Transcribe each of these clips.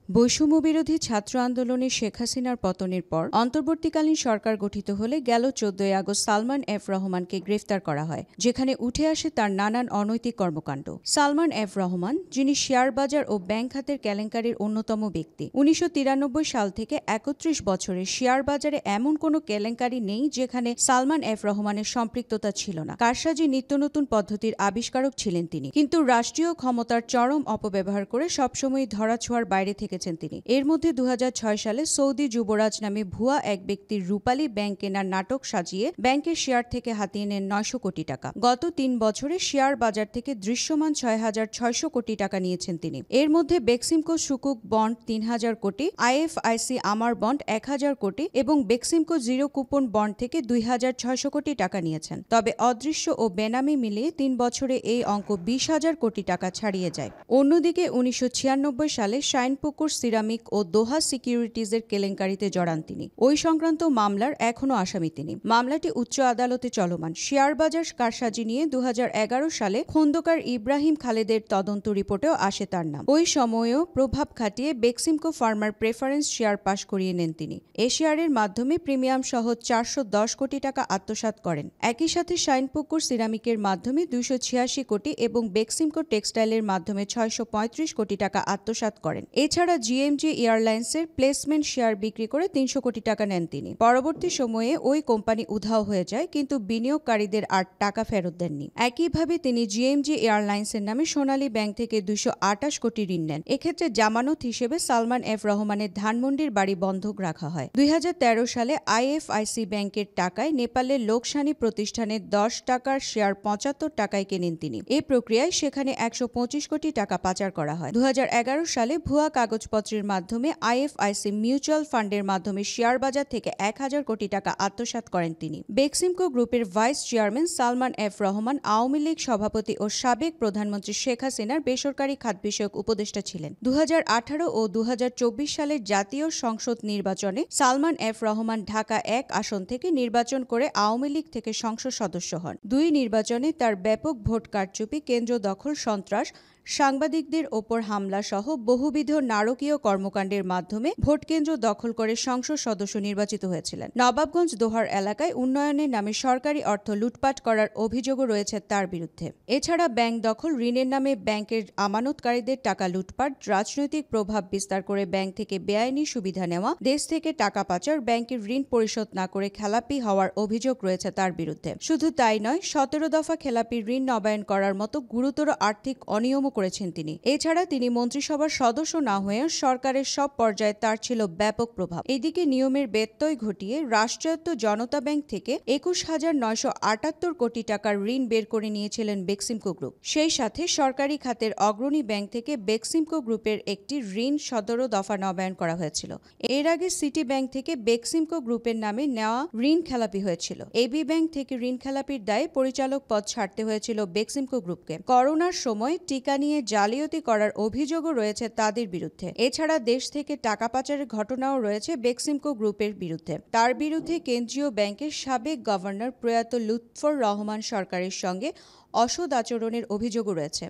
বৈষম্যবিরোধী ছাত্র আন্দোলনে শেখ হাসিনার পতনের পর অন্তর্বর্তীকালীন সরকার গঠিত হলে গেল ১৪ আগস্ট সালমান এফ রহমানকে গ্রেফতার করা হয়, যেখানে উঠে আসে তার নানান অনৈতিক কর্মকাণ্ড। সালমান এফ রহমান, যিনি শেয়ার বাজার ও ব্যাংক খাতের কেলেঙ্কারির অন্যতম ব্যক্তি, ১৯৯৩ সাল থেকে ৩১ বছরে শেয়ার বাজারে এমন কোনো কেলেঙ্কারি নেই যেখানে সালমান এফ রহমানের সম্পৃক্ততা ছিল না। কারসাজি নিত্যনতুন পদ্ধতির আবিষ্কারক ছিলেন তিনি, কিন্তু রাষ্ট্রীয় ক্ষমতার চরম অপব্যবহার করে সবসময় ধরাছোঁয়ার বাইরে থেকে তিনি। এর মধ্যে ২০০৬ সালে সৌদি যুবরাজ নামে ভুয়া এক ব্যক্তির রূপালী ব্যাংক কেনার নাটক সাজিয়ে ব্যাংকের শেয়ার থেকে হাতিয়ে নেন ৯০০ কোটি টাকা। গত ৩ বছরে শেয়ার বাজার থেকে দৃশ্যমান ৬,৬০০ কোটি টাকা নিয়েছেন তিনি। এর মধ্যে বেক্সিমকো সুকুক বন্ড ৩,০০০ কোটি, আইএফআইসি আমার বন্ড ১,০০০ কোটি এবং বেক্সিমকো জিরো কুপন বন্ড থেকে ২,৬০০ কোটি টাকা নিয়েছেন। তবে অদৃশ্য ও বেনামি মিলিয়ে ৩ বছরে এই অঙ্ক ২০,০০০ কোটি টাকা ছাড়িয়ে যায়। অন্যদিকে ১৯৯৬ সালে শাইনপুকুর সিরামিক ও দোহা সিকিউরিটিজের কেলেঙ্কারিতে জড়ান তিনি। ওই সংক্রান্ত মামলার এখনও আসামি তিনি। মামলাটি উচ্চ আদালতে চলমান। শেয়ার বাজার কারসাজি নিয়ে ২০১১ সালে খোন্দকার ইব্রাহিম খালেদের তদন্ত রিপোর্টেও আসে তার নাম। ওই সময়েও প্রভাব খাটিয়ে বেক্সিমকো ফার্মার প্রেফারেন্স শেয়ার পাশ করিয়ে নেন তিনি। এ শেয়ারের মাধ্যমে প্রিমিয়াম সহ ৪১০ কোটি টাকা আত্মসাৎ করেন। একই সাথে শাইনপুকুর সিরামিকের মাধ্যমে ২৮৬ কোটি এবং বেক্সিমকো টেক্সটাইলের মাধ্যমে ৬৩৫ কোটি টাকা আত্মসাৎ করেন। এছাড়া জিএমজি এয়ারলাইন্সের প্লেসমেন্ট শেয়ার বিক্রি করে ৩০০ কোটি টাকা নেন তিনি। পরবর্তী সময়ে ওই কোম্পানি উধাও হয়ে যায়, কিন্তু বিনিয়োগকারীদের আর টাকা ফেরত দেননি। একইভাবে তিনি জিএমজি এয়ারলাইন্সের নামে সোনালী ব্যাংক থেকে ২২৮ কোটি ঋণ নেন। এক্ষেত্রে জামানত হিসেবে সালমান এফ রহমানের ধানমন্ডির বাড়ি বন্ধক রাখা হয়। ২০১৩ সালে আইএফআইসি ব্যাংকের টাকায় নেপালের লোকসানি প্রতিষ্ঠানের ১০ টাকার শেয়ার ৭৫ টাকায় কেনেন তিনি। এই প্রক্রিয়ায় সেখানে ১২৫ কোটি টাকা পাচার করা হয়। ২০১১ সালে ভুয়া কাগজপত্রের মাধ্যমে আইএফআইসি মিউচুয়াল ফান্ডের মাধ্যমে শেয়ার বাজার থেকে ১,০০০ কোটি টাকা আত্মসাৎ করেন তিনি। বেক্সিমকো গ্রুপের vice chairman Salman F Rahman Awami League সভাপতি ও সাবেক প্রধানমন্ত্রী শেখ হাসিনার বেসরকারি খাত বিষয়ক উপদেষ্টা ছিলেন। ২০১৮ ও ২০২৪ সালের জাতীয় সংসদ নির্বাচনে সালমান এফ রহমান ঢাকা ১ আসন থেকে নির্বাচন করে আওয়ামী লীগ থেকে সংসদ সদস্য হন। দুই নির্বাচনে তার ব্যাপক ভোট কারচুপি, কেন্দ্র দখল, সন্ত্রাস, সাংবাদিকদের ওপর হামলা সহ বহুবিধ নারকীয় কর্মকাণ্ডের মাধ্যমে ভোটকেন্দ্র দখল করে সংসদ সদস্য নির্বাচিত হয়েছিলেন। নবাবগঞ্জ দোহার এলাকায় উন্নয়নের নামে সরকারি অর্থ লুটপাট করার অভিযোগও রয়েছে তার বিরুদ্ধে। এছাড়া ব্যাংক দখল, ঋণের নামে ব্যাংকের আমানতকারীদের টাকা লুটপাট, রাজনৈতিক প্রভাব বিস্তার করে ব্যাংক থেকে বেআইনি সুবিধা নেওয়া, দেশ থেকে টাকা পাচার, ব্যাংকের ঋণ পরিশোধ না করে খেলাপি হওয়ার অভিযোগ রয়েছে তার বিরুদ্ধে। শুধু তাই নয়, ১৭ দফা খেলাপি ঋণ নবায়ন করার মতো গুরুতর আর্থিক অনিয়মও করেছেন তিনি। এছাড়া তিনি মন্ত্রিসভার সদস্য না হয়ে সরকারের সব পর্যায়ে তার ছিল ব্যাপক প্রভাব। এদিকে নিয়মের ব্যত্যয় ঘটিয়ে রাষ্ট্রায়ত্ত জনতা ব্যাংক থেকে ২১,৯৭৮ কোটি টাকার ঋণ বের করে নিয়েছিলেন বেক্সিমকো গ্রুপ। সেই সাথে সরকারি খাতের অগ্রণী ব্যাংক থেকে বেক্সিমকো গ্রুপের একটি ঋণ ১৭ দফা নবায়ন করা হয়েছিল। এর আগে সিটি ব্যাংক থেকে বেক্সিমকো গ্রুপের নামে নেওয়া ঋণ খেলাপি হয়েছিল। এবি ব্যাংক থেকে ঋণ খেলাপির দায়ে পরিচালক পদ ছাড়তে হয়েছিল বেক্সিমকো গ্রুপকে। করোনার সময় টিকা নিয়ে জালিয়াতি করার অভিযোগও রয়েছে তাদের বিরুদ্ধে। এছাড়া দেশ থেকে টাকা পাচারের ঘটনাও রয়েছে বেক্সিমকো গ্রুপের বিরুদ্ধে। তার বিরুদ্ধে কেন্দ্রীয় ব্যাংকের সাবেক গভর্নর প্রয়াত লুৎফর রহমান সরকারের সঙ্গে অসৎ আচরণের অভিযোগও রয়েছে।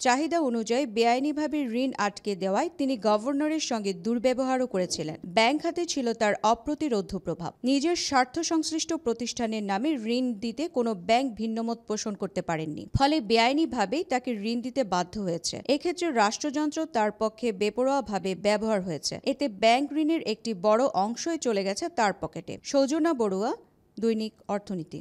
চাহিদা অনুযায়ী বেআইনিভাবে ঋণ আটকে দেওয়ায় তিনি গভর্নরের সঙ্গে দুর্ব্যবহারও করেছিলেন। ব্যাংক হাতে ছিল তার অপ্রতিরোধ্য প্রভাব। নিজের স্বার্থ সংশ্লিষ্ট প্রতিষ্ঠানের নামে ঋণ দিতে কোনো ব্যাংক ভিন্নমত পোষণ করতে পারেননি। ফলে বেআইনিভাবেই তাকে ঋণ দিতে বাধ্য হয়েছে। এক্ষেত্রে রাষ্ট্রযন্ত্র তার পক্ষে বেপরোয়াভাবে ব্যবহার হয়েছে। এতে ব্যাংক ঋণের একটি বড় অংশই চলে গেছে তার পকেটে। সৌজনা বড়ুয়া, দৈনিক অর্থনীতি।